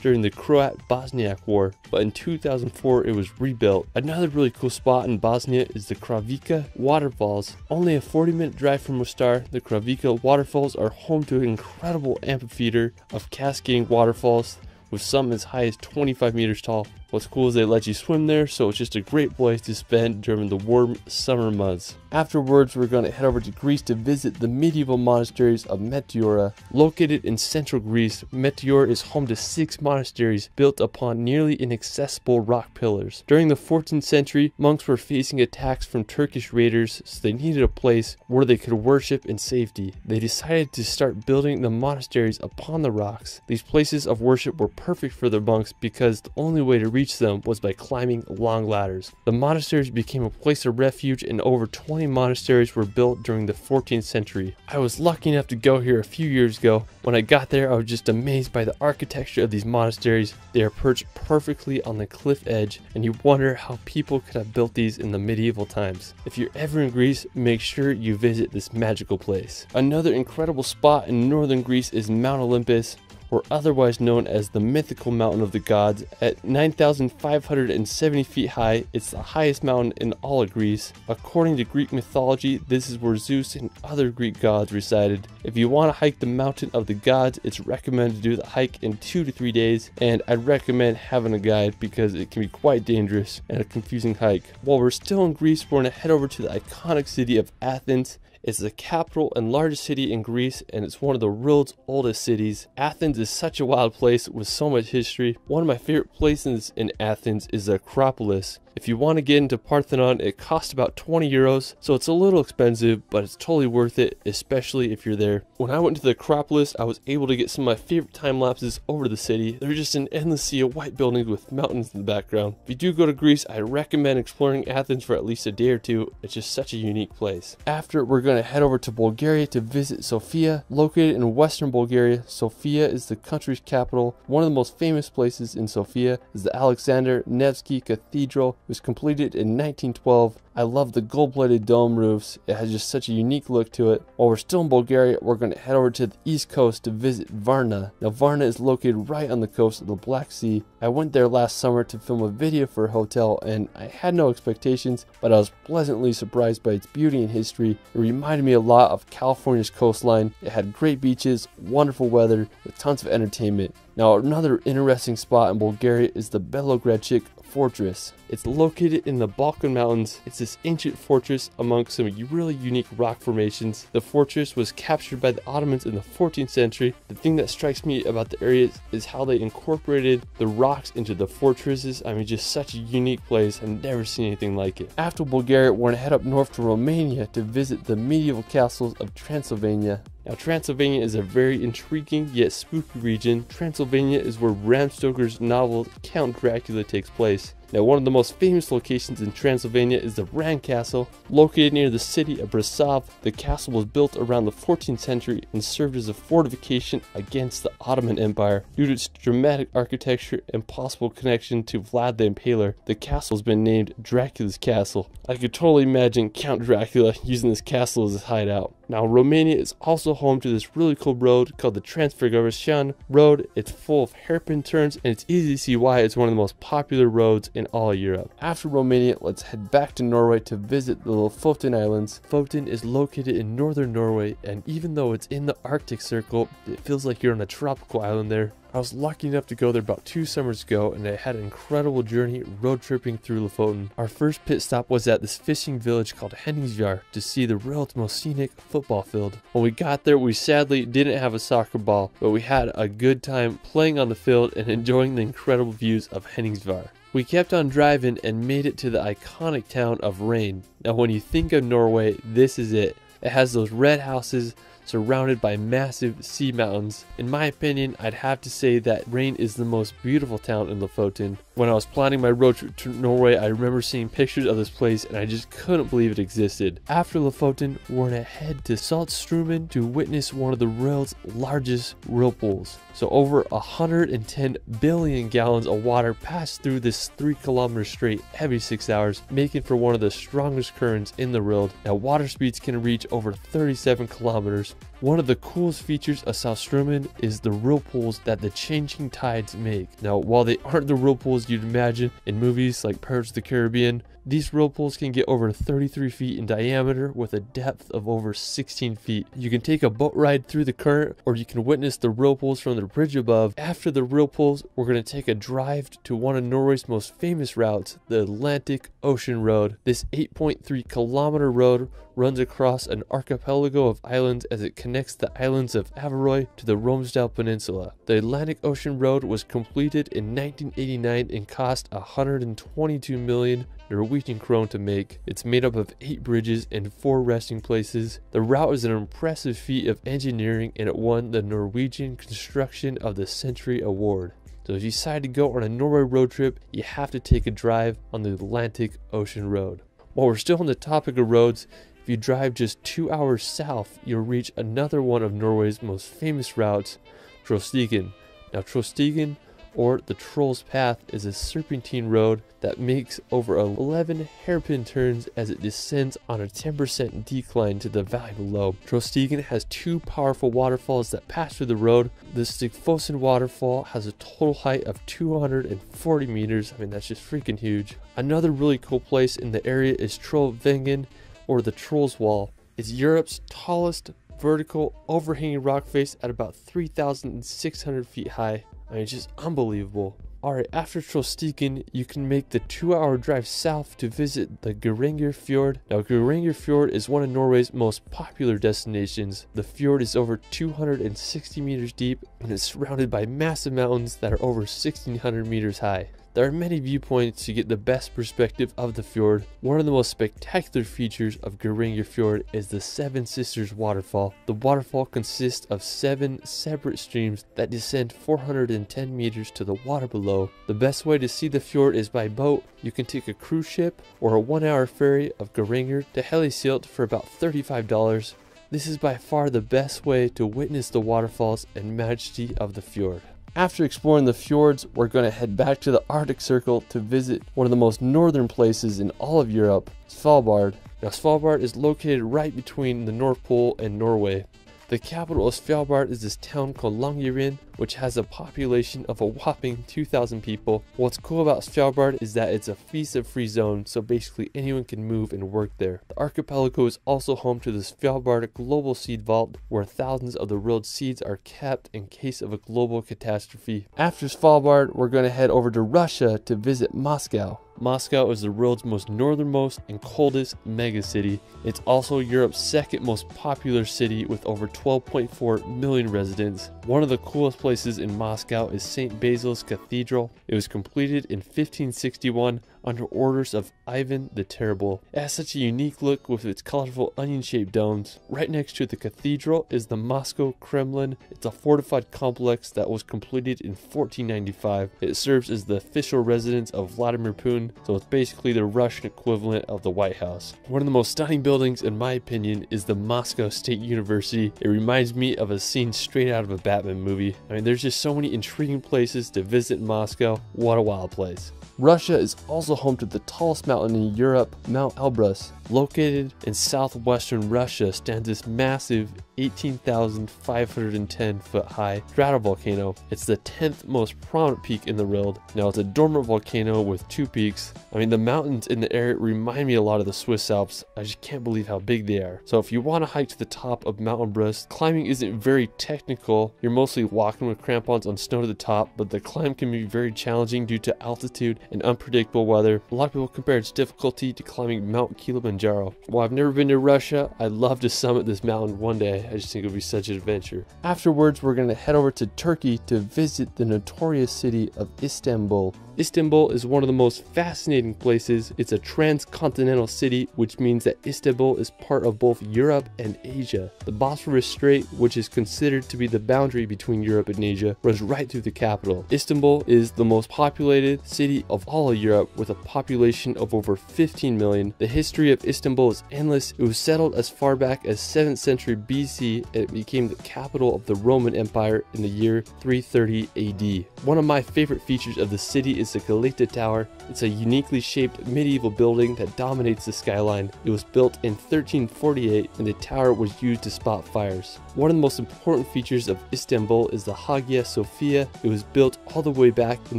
during the Croat-Bosniak War, but in 2004 it was rebuilt. Another really cool spot in Bosnia is the Kravica waterfalls. Only a 40-minute drive from Mostar, the Kravica waterfalls are home to an incredible amphitheater of cascading waterfalls, with some as high as 25 meters tall. What's cool is they let you swim there, so it's just a great place to spend during the warm summer months. Afterwards, we're going to head over to Greece to visit the medieval monasteries of Meteora. Located in central Greece, Meteora is home to 6 monasteries built upon nearly inaccessible rock pillars. During the 14th century, monks were facing attacks from Turkish raiders, so they needed a place where they could worship in safety. They decided to start building the monasteries upon the rocks. These places of worship were perfect for the monks because the only way to reach them was by climbing long ladders. The monasteries became a place of refuge and over 20 monasteries were built during the 14th century. I was lucky enough to go here a few years ago. When I got there, I was just amazed by the architecture of these monasteries. They are perched perfectly on the cliff edge, and you wonder how people could have built these in the medieval times. If you're ever in Greece, make sure you visit this magical place. Another incredible spot in northern Greece is Mount Olympus, or otherwise known as the mythical mountain of the gods. At 9,570 feet high, it's the highest mountain in all of Greece. According to Greek mythology, this is where Zeus and other Greek gods resided. If you want to hike the mountain of the gods, it's recommended to do the hike in 2 to 3 days, and I'd recommend having a guide because it can be quite dangerous and a confusing hike. While we're still in Greece, we're going to head over to the iconic city of Athens. It's the capital and largest city in Greece, and it's one of the world's oldest cities. Athens is such a wild place with so much history. One of my favorite places in Athens is the Acropolis. If you want to get into Parthenon, it costs about 20 euros, so it's a little expensive, but it's totally worth it, especially if you're there. When I went to the Acropolis, I was able to get some of my favorite time lapses over the city. They're just an endless sea of white buildings with mountains in the background. If you do go to Greece, I recommend exploring Athens for at least a day or two. It's just such a unique place. After, we're going to head over to Bulgaria to visit Sofia. Located in western Bulgaria, Sofia is the country's capital. One of the most famous places in Sofia is the Alexander Nevsky Cathedral. It was completed in 1912. I love the gold-plated dome roofs. It has just such a unique look to it. While we're still in Bulgaria, we're going to head over to the east coast to visit Varna. Now, Varna is located right on the coast of the Black Sea. I went there last summer to film a video for a hotel, and I had no expectations, but I was pleasantly surprised by its beauty and history. It reminded me a lot of California's coastline. It had great beaches, wonderful weather, with tons of entertainment. Now, another interesting spot in Bulgaria is the Belogradchik Fortress. It's located in the Balkan Mountains. It's this ancient fortress amongst some really unique rock formations. The fortress was captured by the Ottomans in the 14th century. The thing that strikes me about the area is how they incorporated the rocks into the fortresses. I mean, just such a unique place. I've never seen anything like it. After Bulgaria, we're going to head up north to Romania to visit the medieval castles of Transylvania. Now, Transylvania is a very intriguing yet spooky region. Transylvania is where Bram Stoker's novel Count Dracula takes place. Now, one of the most famous locations in Transylvania is the Bran Castle. Located near the city of Brasov, the castle was built around the 14th century and served as a fortification against the Ottoman Empire. Due to its dramatic architecture and possible connection to Vlad the Impaler, the castle has been named Dracula's Castle. I could totally imagine Count Dracula using this castle as his hideout. Now, Romania is also home to this really cool road called the Transfăgărășan Road. It's full of hairpin turns, and it's easy to see why it's one of the most popular roads in all of Europe. After Romania, let's head back to Norway to visit the Lofoten Islands. Lofoten is located in northern Norway, and even though it's in the Arctic Circle, it feels like you're on a tropical island there. I was lucky enough to go there about 2 summers ago, and I had an incredible journey road tripping through Lofoten. Our first pit stop was at this fishing village called Henningsvjar to see the world's most scenic football field. When we got there, we sadly didn't have a soccer ball, but we had a good time playing on the field and enjoying the incredible views of Henningsvjar. We kept on driving and made it to the iconic town of Rain. Now, when you think of Norway, this is it. It has those red houses surrounded by massive sea mountains. In my opinion, I'd have to say that Rain is the most beautiful town in Lofoten. When I was planning my road trip to Norway, I remember seeing pictures of this place and I just couldn't believe it existed. After Lofoten, we're gonna head to Saltstraumen to witness one of the world's largest whirlpools. So over 110 billion gallons of water pass through this 3-kilometer strait every 6 hours, making for one of the strongest currents in the world. Now, water speeds can reach over 37 kilometers. One of the coolest features of Saltstraumen is the whirlpools that the changing tides make. Now, while they aren't the whirlpools you'd imagine in movies like Pirates of the Caribbean, these whirlpools can get over 33 feet in diameter with a depth of over 16 feet. You can take a boat ride through the current, or you can witness the whirlpools from the bridge above. After the whirlpools, we're going to take a drive to one of Norway's most famous routes, the Atlantic Ocean Road. This 8.3-kilometer road runs across an archipelago of islands as it connects the islands of Averøy to the Romsdal Peninsula. The Atlantic Ocean Road was completed in 1989 and cost 122 million Norwegian krone to make. It's made up of 8 bridges and 4 resting places. The route is an impressive feat of engineering, and it won the Norwegian Construction of the Century Award. So if you decide to go on a Norway road trip, you have to take a drive on the Atlantic Ocean Road. While we're still on the topic of roads, if you drive just 2 hours south, you'll reach another one of Norway's most famous routes, Trollstigen. Now, Trollstigen, or the Troll's Path, is a serpentine road that makes over 11 hairpin turns as it descends on a 10% decline to the valley below. Trollstigen has 2 powerful waterfalls that pass through the road. The Stigfossen waterfall has a total height of 240 meters. I mean, that's just freaking huge. Another really cool place in the area is Trollveggen, or the Troll's Wall. It's Europe's tallest vertical overhanging rock face at about 3,600 feet high. I mean, it's just unbelievable. Alright, after Trollstigen, you can make the 2-hour drive south to visit the Geiranger Fjord. Now, Geiranger Fjord is one of Norway's most popular destinations. The fjord is over 260 meters deep and is surrounded by massive mountains that are over 1,600 meters high. There are many viewpoints to get the best perspective of the fjord. One of the most spectacular features of Geiranger Fjord is the Seven Sisters waterfall. The waterfall consists of 7 separate streams that descend 410 meters to the water below. The best way to see the fjord is by boat. You can take a cruise ship or a 1-hour ferry of Geiranger to Helisilt for about $35. This is by far the best way to witness the waterfalls and majesty of the fjord. After exploring the fjords, we're going to head back to the Arctic Circle to visit one of the most northern places in all of Europe, Svalbard. Now Svalbard is located right between the North Pole and Norway. The capital of Svalbard is this town called Longyearbyen, which has a population of a whopping 2,000 people. What's cool about Svalbard is that it's a visa-free zone, so basically anyone can move and work there. The archipelago is also home to the Svalbard Global Seed Vault, where thousands of the world's seeds are kept in case of a global catastrophe. After Svalbard, we're going to head over to Russia to visit Moscow. Moscow is the world's most northernmost and coldest megacity. It's also Europe's second most popular city with over 12.4 million residents. One of the coolest places in Moscow is St. Basil's Cathedral. It was completed in 1561 under orders of Ivan the Terrible. It has such a unique look with its colorful onion-shaped domes. Right next to the cathedral is the Moscow Kremlin. It's a fortified complex that was completed in 1495. It serves as the official residence of Vladimir Putin, so it's basically the Russian equivalent of the White House. One of the most stunning buildings, in my opinion, is the Moscow State University. It reminds me of a scene straight out of a Batman movie. I mean, there's just so many intriguing places to visit in Moscow. What a wild place. Russia is also home to the tallest mountain in Europe, Mount Elbrus. Located in southwestern Russia stands this massive 18,510 foot high stratovolcano. It's the 10th most prominent peak in the world. Now it's a dormant volcano with 2 peaks. I mean, the mountains in the area remind me a lot of the Swiss Alps. I just can't believe how big they are. So if you want to hike to the top of Mount Elbrus, climbing isn't very technical. You're mostly walking with crampons on snow to the top, but the climb can be very challenging due to altitude and unpredictable weather. A lot of people compare its difficulty to climbing Mount Kilimanjaro. While I've never been to Russia, I'd love to summit this mountain one day. I just think it would be such an adventure. Afterwards, we're going to head over to Turkey to visit the notorious city of Istanbul. Istanbul is one of the most fascinating places. It's a transcontinental city, which means that Istanbul is part of both Europe and Asia. The Bosphorus Strait, which is considered to be the boundary between Europe and Asia, runs right through the capital. Istanbul is the most populated city of all of Europe with a population of over 15 million. The history of Istanbul is endless. It was settled as far back as 7th century BC and it became the capital of the Roman Empire in the year 330 AD. One of my favorite features of the city is the Galata Tower. It's a uniquely shaped medieval building that dominates the skyline. It was built in 1348 and the tower was used to spot fires. One of the most important features of Istanbul is the Hagia Sophia. It was built all the way back in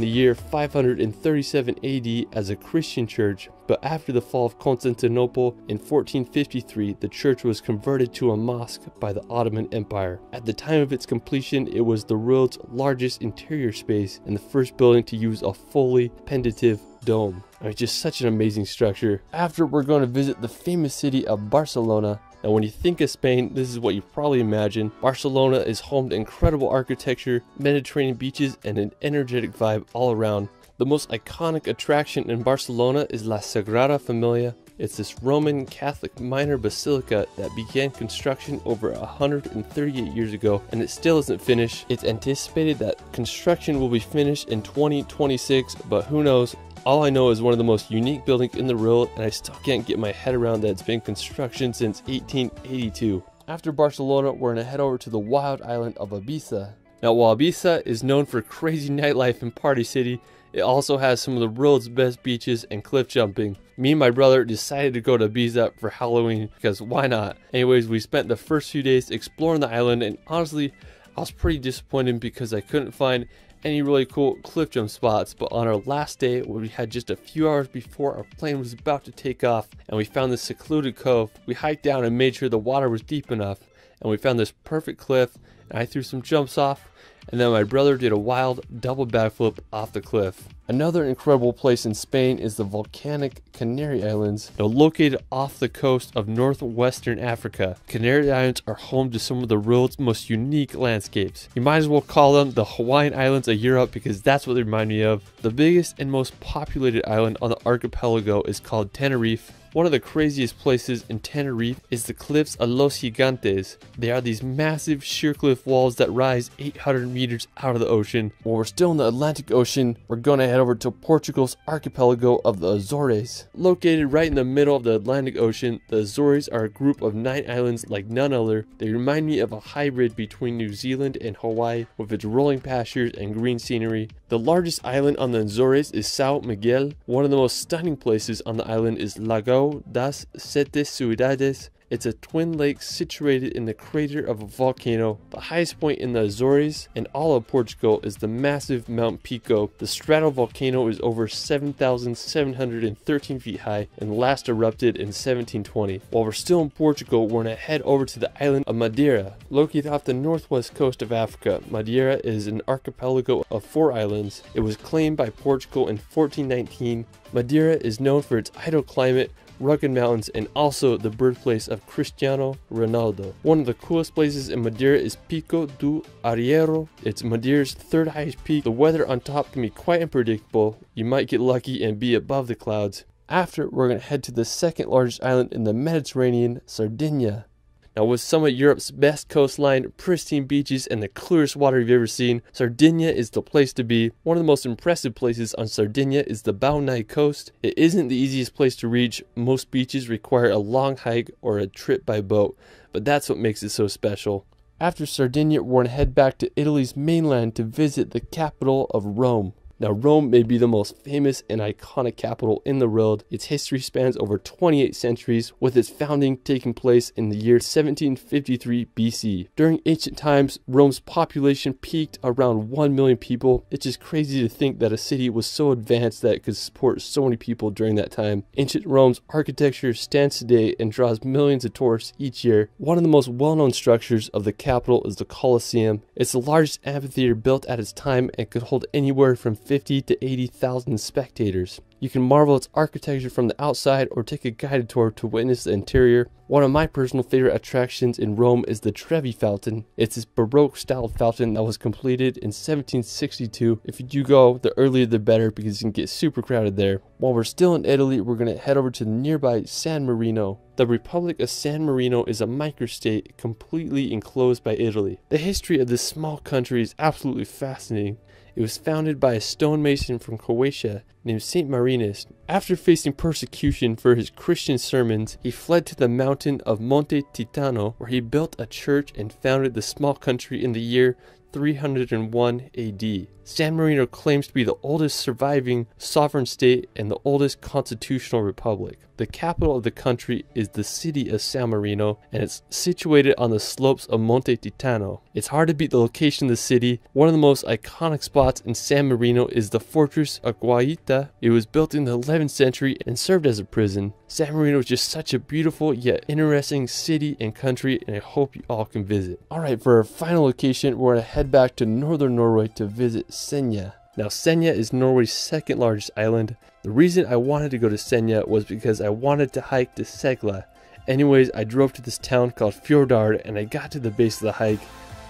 the year 537 AD as a Christian church, but after the fall of Constantinople in 1453, the church was converted to a mosque by the Ottoman Empire. At the time of its completion, it was the world's largest interior space and the first building to use a fully pendative dome. I mean, just such an amazing structure. After, we're going to visit the famous city of Barcelona. Now, when you think of Spain, this is what you probably imagine. Barcelona is home to incredible architecture, Mediterranean beaches, and an energetic vibe all around. The most iconic attraction in Barcelona is La Sagrada Familia. It's this Roman Catholic minor basilica that began construction over 138 years ago, and it still isn't finished. It's anticipated that construction will be finished in 2026, but who knows? All I know is one of the most unique buildings in the world, and I still can't get my head around that it's been in construction since 1882. After Barcelona, we're going to head over to the wild island of Ibiza. Now, while Ibiza is known for crazy nightlife and party city, it also has some of the world's best beaches and cliff jumping. Me and my brother decided to go to Ibiza for Halloween because why not? Anyways, we spent the first few days exploring the island, and honestly, I was pretty disappointed because I couldn't find any really cool cliff jump spots. But on our last day, we had just a few hours before our plane was about to take off, and we found this secluded cove. We hiked down and made sure the water was deep enough, and we found this perfect cliff, and I threw some jumps off, and then my brother did a wild double backflip off the cliff. Another incredible place in Spain is the volcanic Canary Islands. They're located off the coast of northwestern Africa. Canary Islands are home to some of the world's most unique landscapes. You might as well call them the Hawaiian Islands of Europe because that's what they remind me of. The biggest and most populated island on the archipelago is called Tenerife. One of the craziest places in Tenerife is the cliffs of Los Gigantes. They are these massive sheer cliff walls that rise 800 meters out of the ocean. While we're still in the Atlantic Ocean, we're gonna head over to Portugal's archipelago of the Azores. Located right in the middle of the Atlantic Ocean, the Azores are a group of 9 islands like none other. They remind me of a hybrid between New Zealand and Hawaii with its rolling pastures and green scenery. The largest island on the Azores is São Miguel. One of the most stunning places on the island is Lago das Sete Ciudades. It's a twin lake situated in the crater of a volcano. The highest point in the Azores and all of Portugal is the massive Mount Pico. The stratovolcano is over 7,713 feet high and last erupted in 1720. While we're still in Portugal, we're going to head over to the island of Madeira. Located off the northwest coast of Africa, Madeira is an archipelago of 4 islands. It was claimed by Portugal in 1419. Madeira is known for its idle climate, rugged mountains, and also the birthplace of Cristiano Ronaldo. One of the coolest places in Madeira is Pico do Arriero. It's Madeira's 3rd highest peak. The weather on top can be quite unpredictable. You might get lucky and be above the clouds. After, we're going to head to the 2nd largest island in the Mediterranean, Sardinia. Now, with some of Europe's best coastline, pristine beaches, and the clearest water you've ever seen, Sardinia is the place to be. One of the most impressive places on Sardinia is the Baunai coast. It isn't the easiest place to reach. Most beaches require a long hike or a trip by boat, but that's what makes it so special. After Sardinia, we're going to head back to Italy's mainland to visit the capital of Rome. Now, Rome may be the most famous and iconic capital in the world. Its history spans over 28 centuries, with its founding taking place in the year 1753 BC. During ancient times, Rome's population peaked around 1 million people. It's just crazy to think that a city was so advanced that it could support so many people during that time. Ancient Rome's architecture stands today and draws millions of tourists each year. One of the most well-known structures of the capital is the Colosseum. It's the largest amphitheater built at its time and could hold anywhere from 50 to 80,000 spectators. You can marvel its architecture from the outside or take a guided tour to witness the interior. One of my personal favorite attractions in Rome is the Trevi Fountain. It's this Baroque styled fountain that was completed in 1762. If you do go, the earlier the better because you can get super crowded there. While we're still in Italy, we're going to head over to the nearby San Marino. The Republic of San Marino is a microstate completely enclosed by Italy. The history of this small country is absolutely fascinating. It was founded by a stonemason from Croatia named Saint Marinus. After facing persecution for his Christian sermons, he fled to the mountain of Monte Titano, where he built a church and founded the small country in the year 301 AD. San Marino claims to be the oldest surviving sovereign state and the oldest constitutional republic. The capital of the country is the city of San Marino, and it's situated on the slopes of Monte Titano. It's hard to beat the location of the city. One of the most iconic spots in San Marino is the fortress of Guaita. It was built in the 11th century and served as a prison. San Marino is just such a beautiful yet interesting city and country, and I hope you all can visit. Alright, for our final location, we're going to head back to northern Norway to visit Senja. Now, Senja is Norway's 2nd largest island. The reason I wanted to go to Senja was because I wanted to hike to Segla. Anyways, I drove to this town called Fjordard and I got to the base of the hike.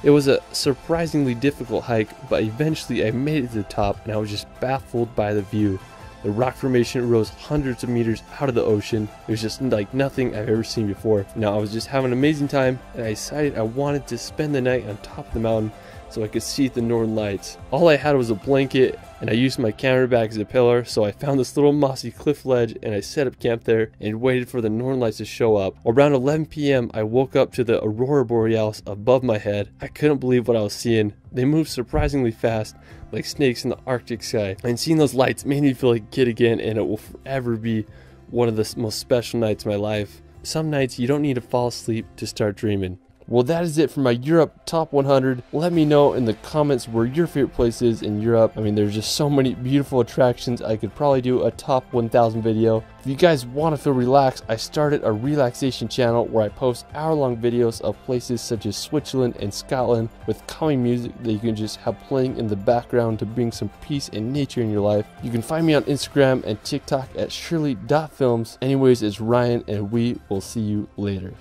It was a surprisingly difficult hike, but eventually I made it to the top and I was just baffled by the view. The rock formation rose hundreds of meters out of the ocean. It was just like nothing I've ever seen before. Now, I was just having an amazing time and I decided I wanted to spend the night on top of the mountain so I could see the northern lights. All I had was a blanket and I used my camera bag as a pillar, so I found this little mossy cliff ledge and I set up camp there and waited for the northern lights to show up. Around 11 p.m. I woke up to the aurora borealis above my head. I couldn't believe what I was seeing. They moved surprisingly fast, like snakes in the Arctic sky. And seeing those lights made me feel like a kid again, and it will forever be one of the most special nights of my life. Some nights you don't need to fall asleep to start dreaming. Well, that is it for my Europe top 100. Let me know in the comments where your favorite place is in Europe. I mean, there's just so many beautiful attractions. I could probably do a top 1000 video. If you guys want to feel relaxed, I started a relaxation channel where I post hour-long videos of places such as Switzerland and Scotland with calming music that you can just have playing in the background to bring some peace and nature in your life. You can find me on Instagram and TikTok at shirley.films. Anyways, it's Ryan, and we will see you later.